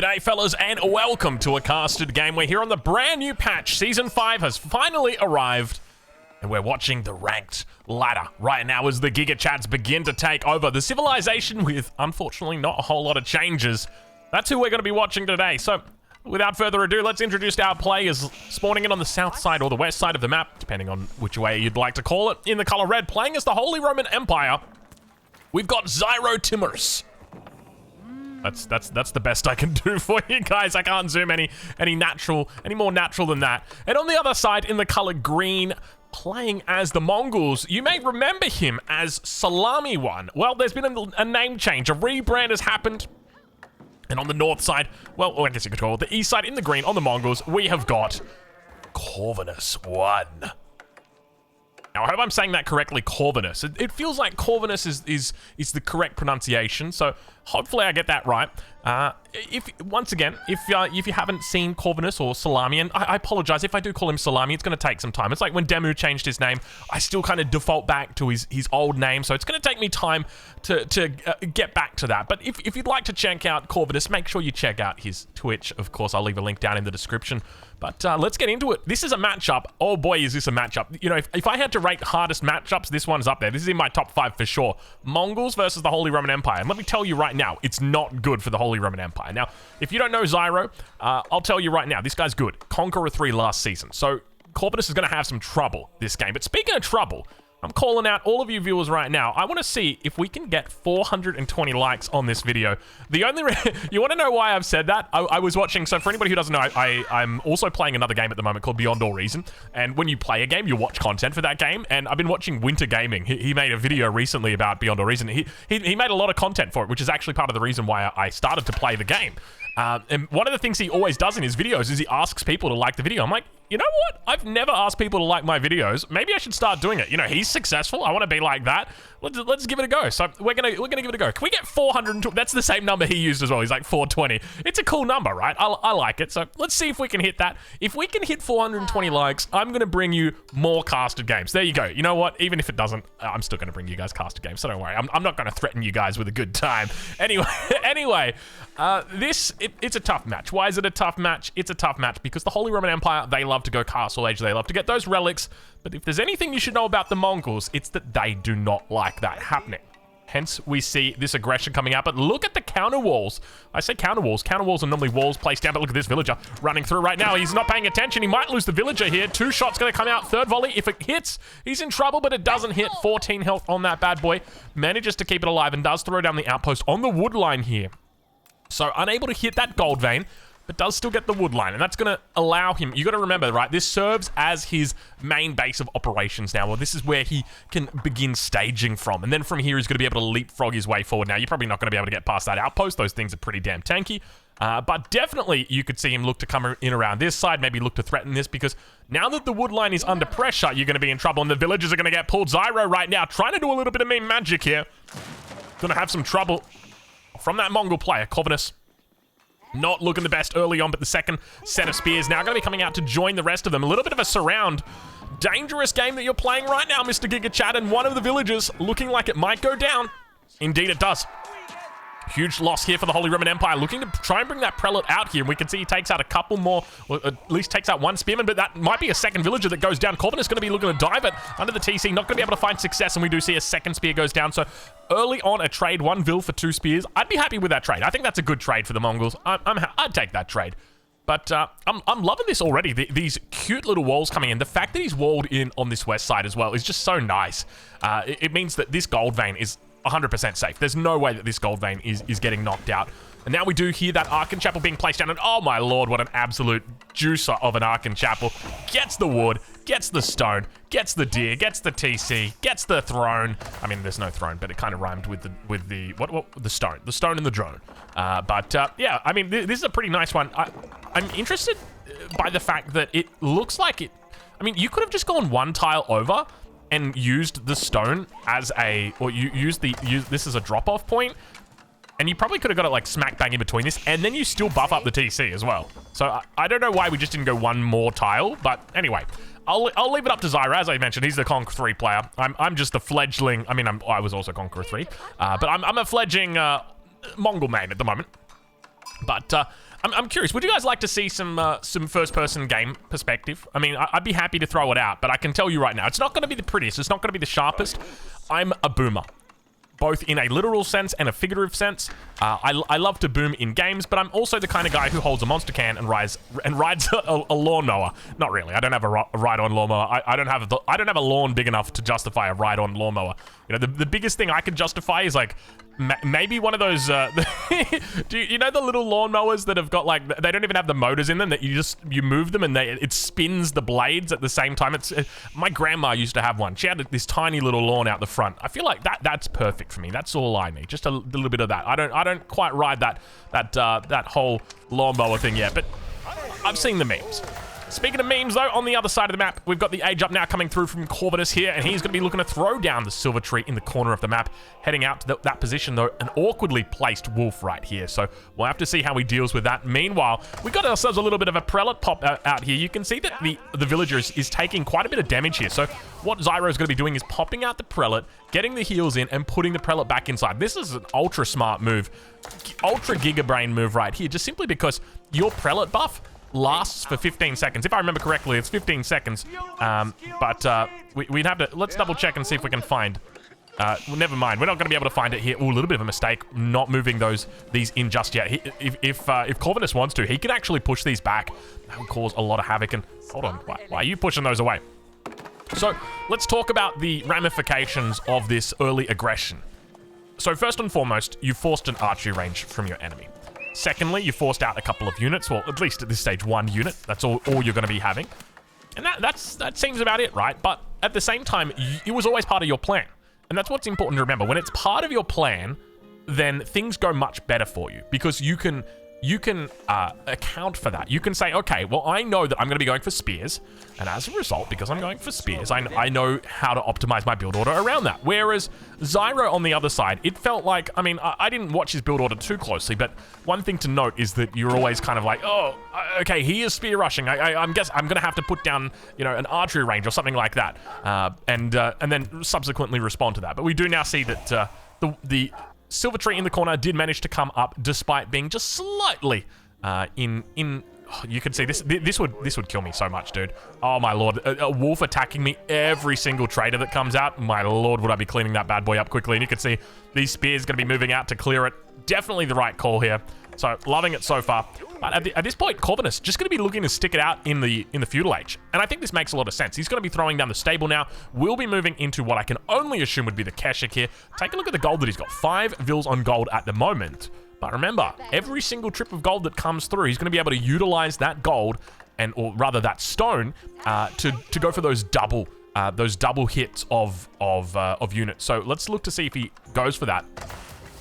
G'day fellas and welcome to a casted game. We're here on the brand new patch. Season 5 has finally arrived and we're watching the ranked ladder right now as the Giga Chats begin to take over the civilization with, unfortunately, not a whole lot of changes. That's who we're going to be watching today. So without further ado, let's introduce our players spawning in on the south side or the west side of the map, depending on which way you'd like to call it. In the color red, playing as the Holy Roman Empire, we've got Zyro Timorous. That's the best I can do for you guys. I can't zoom any more natural than that. And on the other side, in the color green, playing as the Mongols, you may remember him as Salami One. Well, there's been a name change. A rebrand has happened. And on the north side, well, I guess you could call it the east side, in the green, on the Mongols, we have got Corvinus One. Now, I hope I'm saying that correctly, Corvinus. It feels like Corvinus is the correct pronunciation, so hopefully I get that right. If you haven't seen Corvinus or Salami, and I apologize if I do call him Salami, it's going to take some time. It's like when Demu changed his name, I still kind of default back to his old name, so it's going to take me time to get back to that. But if you'd like to check out Corvinus, make sure you check out his Twitch. Of course, I'll leave a link down in the description. But let's get into it. This is a matchup. Oh boy, is this a matchup. You know, if I had to rate hardest matchups, this one's up there. This is in my top 5 for sure. Mongols versus the Holy Roman Empire. And let me tell you right now, it's not good for the Holy Roman Empire. Now, if you don't know Zyro, I'll tell you right now, this guy's good. Conqueror 3 last season. So Corvinus is going to have some trouble this game. But speaking of trouble, I'm calling out all of you viewers right now. I want to see if we can get 420 likes on this video. The only you want to know why I've said that? I was watching, so for anybody who doesn't know, I'm also playing another game at the moment called Beyond All Reason. And when you play a game, you watch content for that game. And I've been watching Winter Gaming. He made a video recently about Beyond All Reason. He made a lot of content for it, which is actually part of the reason why I started to play the game. And one of the things he always does in his videos is he asks people to like the video. I'm like, you know what? I've never asked people to like my videos. Maybe I should start doing it. You know, he's successful. I want to be like that. Let's give it a go. So we're gonna give it a go. Can we get 420? That's the same number he used as well. He's like 420. It's a cool number, right? I like it. So let's see if we can hit that. If we can hit 420 likes, I'm gonna bring you more casted games. There you go. You know what? Even if it doesn't, I'm still gonna bring you guys casted games. So don't worry. I'm not gonna threaten you guys with a good time. Anyway, it's a tough match. Why is it a tough match? It's a tough match because the Holy Roman Empire, they love to go Castle Age. They love to get those relics. But if there's anything you should know about the Mongols, it's that they do not like that happening. Hence, we see this aggression coming out. But look at the counter walls. I say counter walls. Counter walls are normally walls placed down. But look at this villager running through right now. He's not paying attention. He might lose the villager here. 2 shots going to come out. Third volley. If it hits, he's in trouble. But it doesn't hit. 14 health on that bad boy. Manages to keep it alive and does throw down the outpost on the wood line here. So unable to hit that gold vein, but does still get the wood line, and that's going to allow him. You got to remember, right? This serves as his main base of operations now. Well, this is where he can begin staging from, and then from here he's going to be able to leapfrog his way forward. Now, you're probably not going to be able to get past that outpost. Those things are pretty damn tanky, but definitely you could see him look to come in around this side, maybe look to threaten this, because now that the wood line is under pressure, you're going to be in trouble, and the villagers are going to get pulled. Zyro right now trying to do a little bit of mean magic here. Going to have some trouble from that Mongol player, Corvinus. Not looking the best early on, but the second set of spears now going to be coming out to join the rest of them. A little bit of a surround. Dangerous game that you're playing right now, Mr. Giga Chat, and one of the villagers looking like it might go down. Indeed, it does. Huge loss here for the Holy Roman Empire, looking to try and bring that prelate out here. And we can see he takes out a couple more, or at least takes out one spearman, but that might be a second villager that goes down. Corvinus is going to be looking to dive it under the TC, not going to be able to find success, and we do see a second spear goes down. So early on, a trade, 1 vil for 2 spears. I'd be happy with that trade. I think that's a good trade for the Mongols. I'd take that trade. But I'm loving this already. These cute little walls coming in. The fact that he's walled in on this west side as well is just so nice. It means that this gold vein is 100% safe. There's no way that this gold vein is getting knocked out. And now we do hear that Archon Chapel being placed down, and oh my lord, what an absolute juicer of an Archon Chapel. Gets the wood, gets the stone, gets the deer, gets the TC, gets the throne. I mean, there's no throne, but it kind of rhymed with the stone. The stone and the drone. Yeah, I mean, this is a pretty nice one. I'm interested by the fact that it looks like it. I mean, you could have just gone 1 tile over and used the stone as a, or you use this as a drop-off point, and you probably could have got it like smack bang in between this, and then you still buff up the TC as well. So I don't know why we just didn't go 1 more tile, but anyway, I'll leave it up to Zyro. As I mentioned, he's the Conqueror 3 player. I'm just the fledgling. I mean, I was also Conqueror 3, but I'm a fledgling Mongol main at the moment. But I'm curious. Would you guys like to see some first-person game perspective? I mean, I'd be happy to throw it out, but I can tell you right now, it's not going to be the prettiest. It's not going to be the sharpest. I'm a boomer, both in a literal sense and a figurative sense. I love to boom in games, but I'm also the kind of guy who holds a monster can and rides a lawnmower. Not really. I don't have a ride-on lawnmower. I don't have a lawn big enough to justify a ride-on lawnmower. You know, the biggest thing I can justify is like maybe one of those. Do you know the little lawnmowers that have got like they don't even have the motors in them, that you move them and it spins the blades at the same time? My grandma used to have one. She had this tiny little lawn out the front. I feel like that's perfect for me. That's all I need. Just a little bit of that. I don't quite ride that whole lawnmower thing yet, but I've seen the memes. Speaking of memes, though, on the other side of the map, we've got the age up now coming through from Corvinus here, and he's going to be looking to throw down the silver tree in the corner of the map, heading out to that position, though, an awkwardly placed wolf right here. So we'll have to see how he deals with that. Meanwhile, we got ourselves a little bit of a prelate pop out here. You can see that the villager is taking quite a bit of damage here. So what Zyro is going to be doing is popping out the prelate, getting the heals in, and putting the prelate back inside. This is an ultra smart move, ultra giga brain move right here, just simply because your prelate buff lasts for 15 seconds. If I remember correctly, it's 15 seconds. We'd have to... Let's double check and see if we can find... well, never mind. We're not going to be able to find it here. Ooh, a little bit of a mistake not moving these in just yet. If Corvinus wants to, he can actually push these back. That would cause a lot of havoc. And hold on. Why are you pushing those away? So let's talk about the ramifications of this early aggression. So first and foremost, you forced an archery range from your enemy. Secondly, you forced out a couple of units. Well, at least at this stage, one unit. That's all you're going to be having. And that seems about it, right? But at the same time, it was always part of your plan. And that's what's important to remember. When it's part of your plan, then things go much better for you, because you can account for that. You can say, okay, well, I know that I'm going to be going for spears, and as a result, because I'm going for spears, I know how to optimize my build order around that. Whereas Zyro on the other side, it felt like, I mean, I didn't watch his build order too closely, but one thing to note is that you're always kind of like, oh, okay, he is spear rushing. I'm going to have to put down, you know, an archery range or something like that, and then subsequently respond to that. But we do now see that the silver tree in the corner did manage to come up despite being just slightly you can see this would kill me so much, dude. Oh my lord, a wolf attacking me every single trader that comes out. My lord, would I be cleaning that bad boy up quickly. And you can see these spears going to be moving out to clear it. Definitely the right call here. So loving it so far. But at this point, Corvinus just going to be looking to stick it out in the Feudal Age. And I think this makes a lot of sense. He's going to be throwing down the stable now. We'll be moving into what I can only assume would be the Keshik here. Take a look at the gold that he's got. 5 vils on gold at the moment. But remember, every single trip of gold that comes through, he's going to be able to utilize that gold, or rather that stone, to go for those double hits of units. So let's look to see if he goes for that.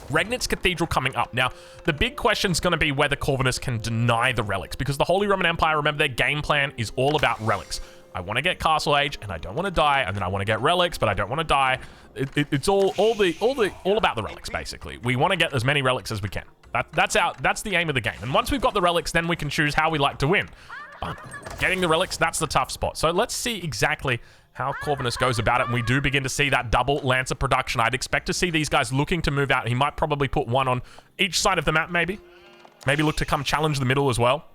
Regnitz Cathedral coming up. Now, the big question is going to be whether Corvinus can deny the relics, because the Holy Roman Empire, remember, their game plan is all about relics. I want to get Castle Age, and I don't want to die, and then I want to get relics, but I don't want to die. It's all about the relics, basically. We want to get as many relics as we can. That's the aim of the game. And once we've got the relics, then we can choose how we like to win. But getting the relics, that's the tough spot. So let's see exactly how Corvinus goes about it, and we do begin to see that double Lancer production. I'd expect to see these guys looking to move out. He might probably put one on each side of the map, maybe. Maybe look to come challenge the middle as well.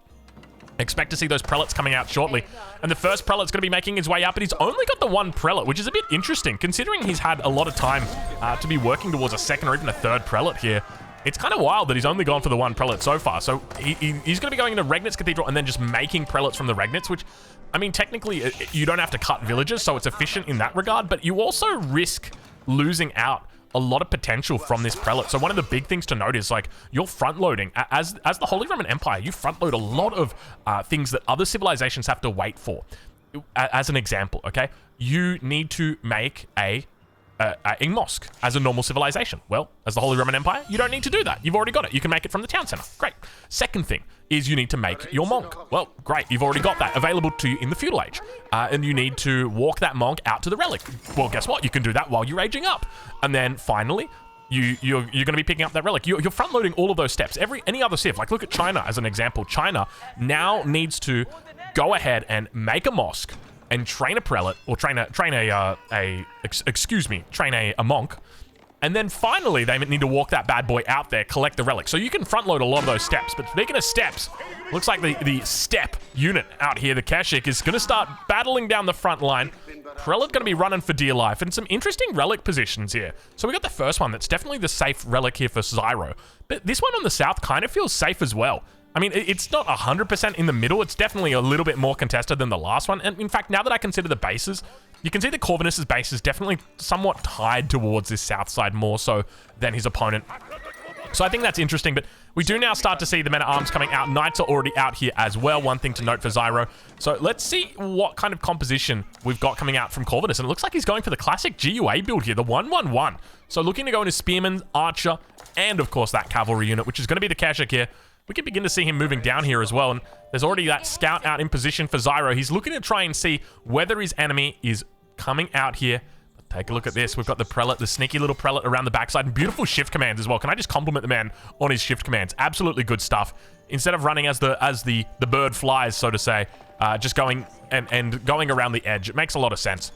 Expect to see those prelates coming out shortly. And the first prelate's going to be making his way up, and he's only got the one prelate, which is a bit interesting, considering he's had a lot of time to be working towards a second or even a third prelate here. It's kind of wild that he's only gone for the one prelate so far. So he's going to be going into Regnitz Cathedral and then just making prelates from the Regnitz, which, I mean, technically, you don't have to cut villages, so it's efficient in that regard, but you also risk losing out a lot of potential from this prelate. So one of the big things to note is, like, you're front-loading. As the Holy Roman Empire, you front-load a lot of things that other civilizations have to wait for. As an example, okay? You need to make a mosque as a normal civilization. Well, as the Holy Roman Empire, you don't need to do that. You've already got it. You can make it from the town center. Great. Second thing is you need to make your monk. Well, great. You've already got that available to you in the Feudal Age. And you need to walk that monk out to the relic. Well, guess what? You can do that while you're aging up. And then finally, you're going to be picking up that relic. You're front-loading all of those steps. Any other civ, like look at China as an example. China now needs to go ahead and make a mosque and train a prelate, or train a monk, And then finally, they need to walk that bad boy out there, collect the relic. So you can front load a lot of those steps. But speaking of steps, looks like the step unit out here, the Keshik, is going to start battling down the front line. Prelate going to be running for dear life. And some interesting relic positions here. So we got the first one. That's definitely the safe relic here for Zyro. But this one on the south kind of feels safe as well. I mean, it's not 100% in the middle. It's definitely a little bit more contested than the last one. And in fact, now that I consider the bases, you can see that Corvinus's base is definitely somewhat tied towards this south side more so than his opponent. So I think that's interesting, but we do now start to see the men-at-arms coming out. Knights are already out here as well. One thing to note for Zyro. So let's see what kind of composition we've got coming out from Corvinus. And it looks like he's going for the classic GUA build here, the 1-1-1. So looking to go into Spearman, Archer, and of course that Cavalry unit, which is going to be the Keshik here. We can begin to see him moving down here as well. And there's already that scout out in position for Zyro. He's looking to try and see whether his enemy is coming out here. Take a look at this. We've got the prelate, the sneaky little prelate around the backside, and beautiful shift commands as well. Can I just compliment the man on his shift commands? Absolutely good stuff. Instead of running as the bird flies, so to say, just going and going around the edge. It makes a lot of sense.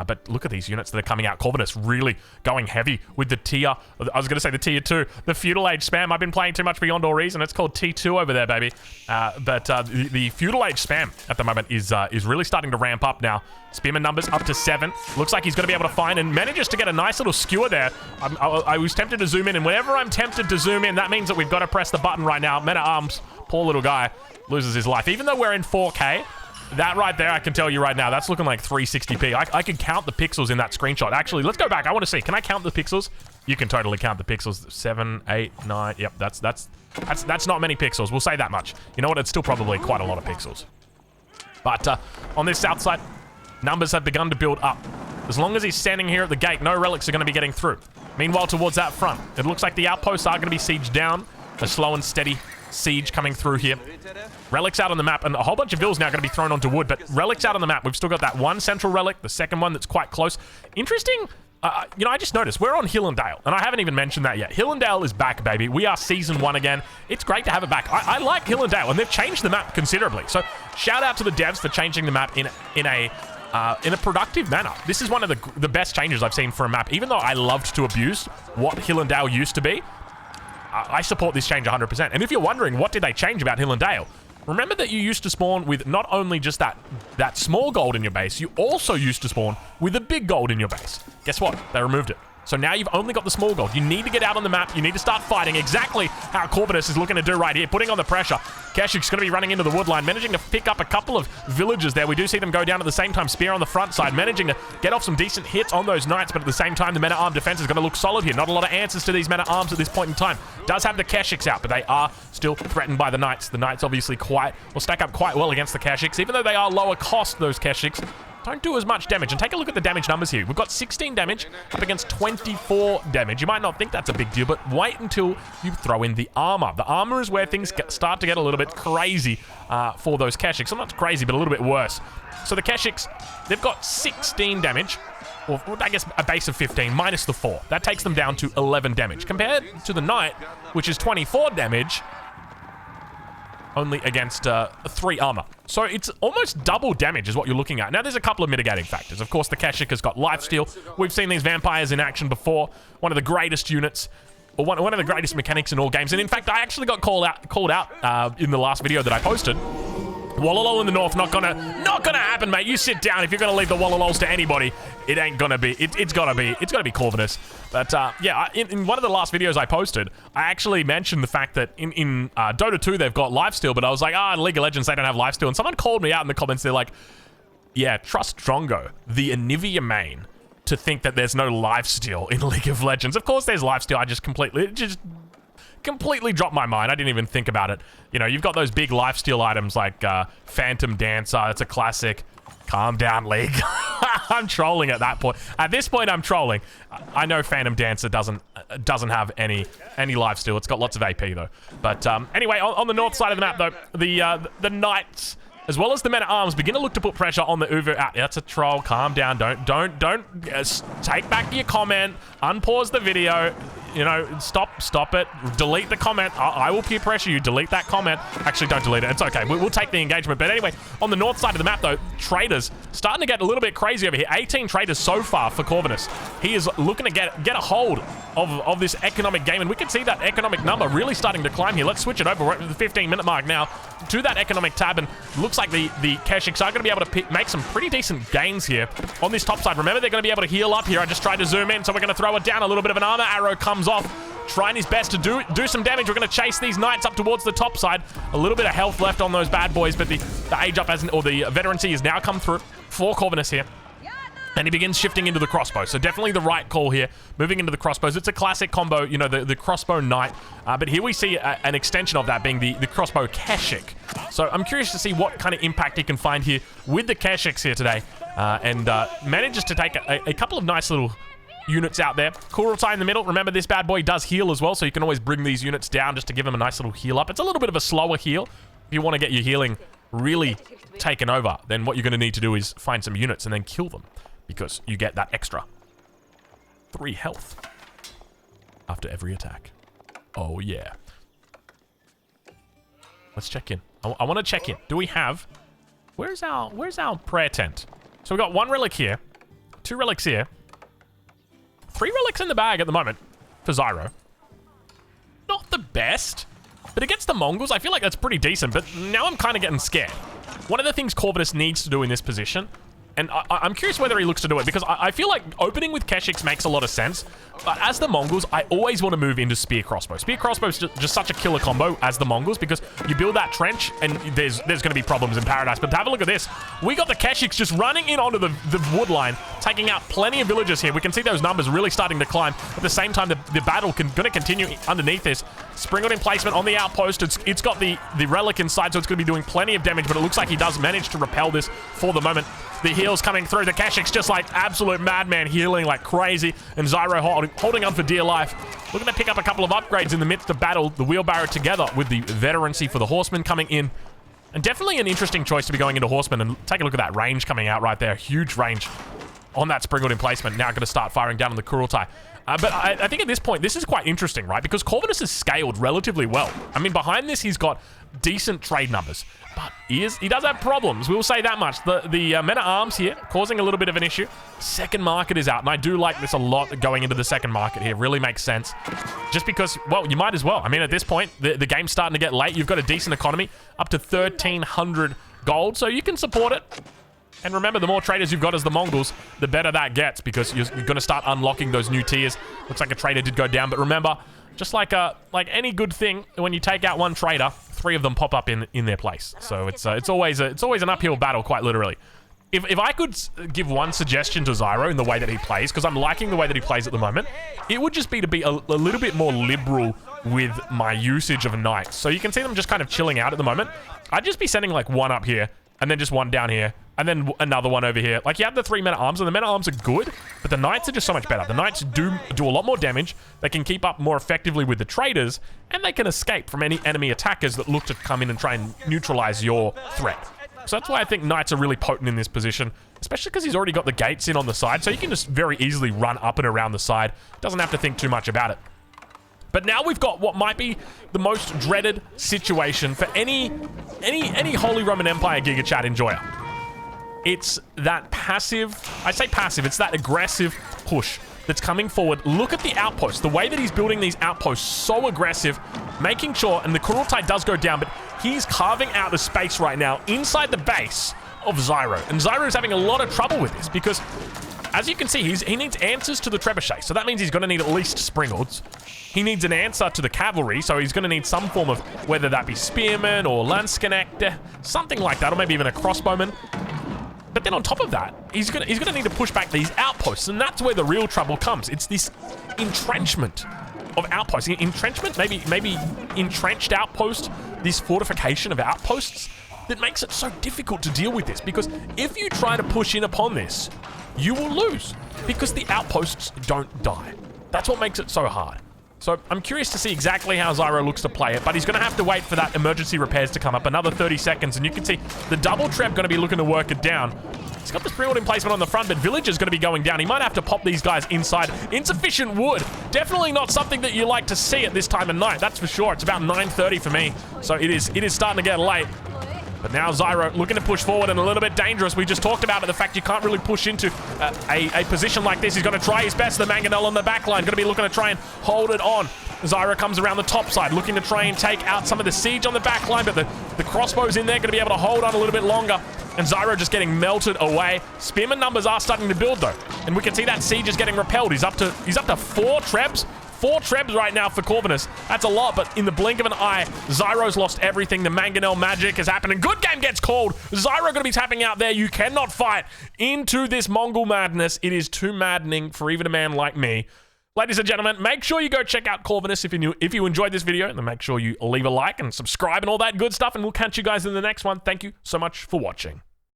But look at these units that are coming out. Corvinus really going heavy with the tier. I was going to say the tier 2. The Feudal Age spam. I've been playing too much Beyond All Reason. It's called T2 over there, baby. But the Feudal Age spam at the moment is really starting to ramp up now. Spearman numbers up to 7. Looks like he's going to be able to find and manages to get a nice little skewer there. I was tempted to zoom in, and whenever I'm tempted to zoom in, that means that we've got to press the button right now. Men-at-arms, poor little guy, loses his life. Even though we're in 4K, that right there, I can tell you right now, that's looking like 360p. I can count the pixels in that screenshot. Actually, let's go back. I want to see. Can I count the pixels? You can totally count the pixels. 7, 8, 9. Yep, that's not many pixels. We'll say that much. You know what? It's still probably quite a lot of pixels. But on this south side, numbers have begun to build up. As long as he's standing here at the gate, no relics are going to be getting through. Meanwhile, towards that front, it looks like the outposts are going to be sieged down. A slow and steady siege coming through here. Relics out on the map, and a whole bunch of vills now going to be thrown onto wood, but relics out on the map. We've still got that one central relic, the second one that's quite close. Interesting, you know, I just noticed we're on Hill and Dale, and I haven't even mentioned that yet. Hill and Dale is back, baby. We are season 1 again. It's great to have it back. I like Hill and Dale, and they've changed the map considerably. So shout out to the devs for changing the map in a productive manner. This is one of the best changes I've seen for a map. Even though I loved to abuse what Hill and Dale used to be, I support this change 100%. And if you're wondering, what did they change about Hill and Dale? Remember that you used to spawn with not only just that small gold in your base, you also used to spawn with a big gold in your base. Guess what? They removed it. So now you've only got the small gold. You need to get out on the map. You need to start fighting. Exactly how Corvinus is looking to do right here, putting on the pressure. Keshik's going to be running into the wood line, managing to pick up a couple of villagers there. We do see them go down at the same time. Spear on the front side, managing to get off some decent hits on those knights, but at the same time, the men-at-arms defense is going to look solid here. Not a lot of answers to these men-at-arms at this point in time. Does have the Keshiks out, but they are still threatened by the knights. The knights obviously will stack up quite well against the Keshiks, even though they are lower cost, those Keshiks. Don't do as much damage. And take a look at the damage numbers here. We've got 16 damage up against 24 damage. You might not think that's a big deal, but wait until you throw in the armor. The armor is where things start to get a little bit crazy for those Keshiks. Well, not crazy, but a little bit worse. So the Keshiks, they've got 16 damage, or I guess a base of 15 minus the 4. That takes them down to 11 damage. Compared to the Knight, which is 24 damage, only against 3 armor. So it's almost double damage is what you're looking at. Now, there's a couple of mitigating factors. Of course, the Keshik has got lifesteal. We've seen these vampires in action before. One of the greatest units, or one of the greatest mechanics in all games. And in fact, I actually got called out in the last video that I posted. Wallalo in the north, not gonna happen, mate. You sit down. If you're gonna leave the Wallalols to anybody, it ain't gonna be. It's gotta be Corvinus. But yeah, in one of the last videos I posted, I actually mentioned the fact that in Dota 2 they've got lifesteal, but I was like, in League of Legends they don't have lifesteal, and someone called me out in the comments. They're like, yeah, trust Drongo, the Anivia main, to think that there's no lifesteal in League of Legends. Of course, there's lifesteal. I just completely dropped my mind. I didn't even think about it. You know, you've got those big lifesteal items like Phantom Dancer. That's a classic. Calm down, League. I'm trolling at that point. At this point, I'm trolling. I know Phantom Dancer doesn't have any lifesteal. It's got lots of AP though. But anyway, on the north side of the map though, the Knights as well as the men-at-arms, begin to look to put pressure on the Uvu. That's a troll. Calm down. Don't take back your comment. Unpause the video. You know, stop it. Delete the comment. I will peer pressure you. Delete that comment. Actually, don't delete it. It's okay. We'll take the engagement. But anyway, on the north side of the map, though, traders starting to get a little bit crazy over here. 18 traders so far for Corvinus. He is looking to get a hold of this economic game, and we can see that economic number really starting to climb here. Let's switch it over. We're at the 15-minute mark now to that economic tab, and looks like the Keshiks are going to be able to make some pretty decent gains here on this top side. Remember, they're going to be able to heal up here. I just tried to zoom in, so we're going to throw it down. A little bit of an armor arrow comes off, trying his best to do some damage. We're going to chase these knights up towards the top side. A little bit of health left on those bad boys, but the age up hasn't, or the veterancy has now come through for Corvinus here. And he begins shifting into the crossbow. So definitely the right call here. Moving into the crossbows. It's a classic combo, you know, the crossbow knight. But here we see an extension of that being the crossbow Keshik. So I'm curious to see what kind of impact he can find here with the Keshiks here today. And manages to take a couple of nice little units out there. Kurultai in the middle. Remember, this bad boy does heal as well, so you can always bring these units down just to give him a nice little heal up. It's a little bit of a slower heal. If you want to get your healing really taken over, then what you're going to need to do is find some units and then kill them, because you get that extra 3 health after every attack. Oh, yeah. Let's check in. I want to check in. Do we have... Where's our prayer tent? So we've got 1 relic here, 2 relics here, 3 relics in the bag at the moment for Zyro. Not the best, but against the Mongols, I feel like that's pretty decent, but now I'm kind of getting scared. One of the things Corvinus needs to do in this position, and I'm curious whether he looks to do it, because I feel like opening with Keshiks makes a lot of sense. But as the Mongols, I always want to move into Spear Crossbow. Spear Crossbow is just such a killer combo as the Mongols, because you build that trench, and there's going to be problems in Paradise. But have a look at this. We got the Keshiks just running in onto the wood line, taking out plenty of villagers here. We can see those numbers really starting to climb. At the same time, the battle going to continue underneath this. Springwood emplacement on the outpost. It's got the relic inside, so it's going to be doing plenty of damage, but it looks like he does manage to repel this for the moment. The heals coming through. The Keshik's just like absolute madman, healing like crazy. And Zyro holding on for dear life. Looking to pick up a couple of upgrades in the midst of battle. The wheelbarrow together with the veterancy for the horsemen coming in. And definitely an interesting choice to be going into horsemen. And take a look at that range coming out right there. Huge range on that Springwood emplacement. Now going to start firing down on the Kurultai. But I think at this point, this is quite interesting, right? Because Corvinus has scaled relatively well. I mean, behind this, he's got decent trade numbers. But he does have problems, we'll say that much. The men-at-arms here, causing a little bit of an issue. Second market is out, and I do like this a lot going into the second market here. Really makes sense. Just because, well, you might as well. I mean, at this point, the game's starting to get late. You've got a decent economy, up to 1,300 gold, so you can support it. And remember, the more traders you've got as the Mongols, the better that gets, because you're going to start unlocking those new tiers. Looks like a trader did go down, but remember, just like any good thing, when you take out 1 trader, 3 of them pop up in their place. So it's always an uphill battle, quite literally. If I could give one suggestion to Zyro in the way that he plays, because I'm liking the way that he plays at the moment, it would just be to be a little bit more liberal with my usage of knights. So you can see them just kind of chilling out at the moment. I'd just be sending like 1 up here, and then just 1 down here, and then another 1 over here. Like, you have the 3 men-at-arms, and the men-at-arms are good, but the knights are just so much better. The knights do a lot more damage. They can keep up more effectively with the traders, and they can escape from any enemy attackers that look to come in and try and neutralize your threat. So that's why I think knights are really potent in this position, especially because he's already got the gates in on the side, so you can just very easily run up and around the side. Doesn't have to think too much about it. But now we've got what might be the most dreaded situation for any Holy Roman Empire Giga Chat enjoyer. It's that passive, I say passive, it's that aggressive push that's coming forward. Look at the outposts, the way that he's building these outposts, so aggressive, making sure, and the Kurultai does go down, but he's carving out the space right now inside the base of Zyro. And Zyro's having a lot of trouble with this, because as you can see, he needs answers to the trebuchet, so that means he's going to need at least Springwoods. He needs an answer to the cavalry, so he's going to need some form of, whether that be spearman or lansknecht, something like that, or maybe even a crossbowman. But then on top of that, he's gonna need to push back these outposts, and that's where the real trouble comes. It's this entrenchment of outposts. Entrenchment, maybe entrenched outpost, this fortification of outposts that makes it so difficult to deal with this, because if you try to push in upon this, you will lose, because the outposts don't die. That's what makes it so hard. So I'm curious to see exactly how Zyro looks to play it, but he's going to have to wait for that emergency repairs to come up. Another 30 seconds, and you can see the double trap going to be looking to work it down. He's got the spring placement on the front, but Village is going to be going down. He might have to pop these guys inside. Insufficient wood. Definitely not something that you like to see at this time of night, that's for sure. It's about 9:30 for me, so it is starting to get late. But now Zyro looking to push forward and a little bit dangerous. We just talked about it, the fact you can't really push into a position like this. He's going to try his best. The Mangonel on the back line going to be looking to try and hold it on. Zyro comes around the top side, looking to try and take out some of the siege on the back line, but the crossbows in there going to be able to hold on a little bit longer. And Zyro just getting melted away. Spearman numbers are starting to build though, and we can see that siege is getting repelled. He's up to 4 trebs. 4 trebs right now for Corvinus. That's a lot, but in the blink of an eye, Zyro's lost everything. The Mangonel magic is happening. Good game gets called. Zyro going to be tapping out there. You cannot fight into this Mongol madness. It is too maddening for even a man like me. Ladies and gentlemen, make sure you go check out Corvinus if you enjoyed this video, and then make sure you leave a like and subscribe and all that good stuff, and we'll catch you guys in the next one. Thank you so much for watching.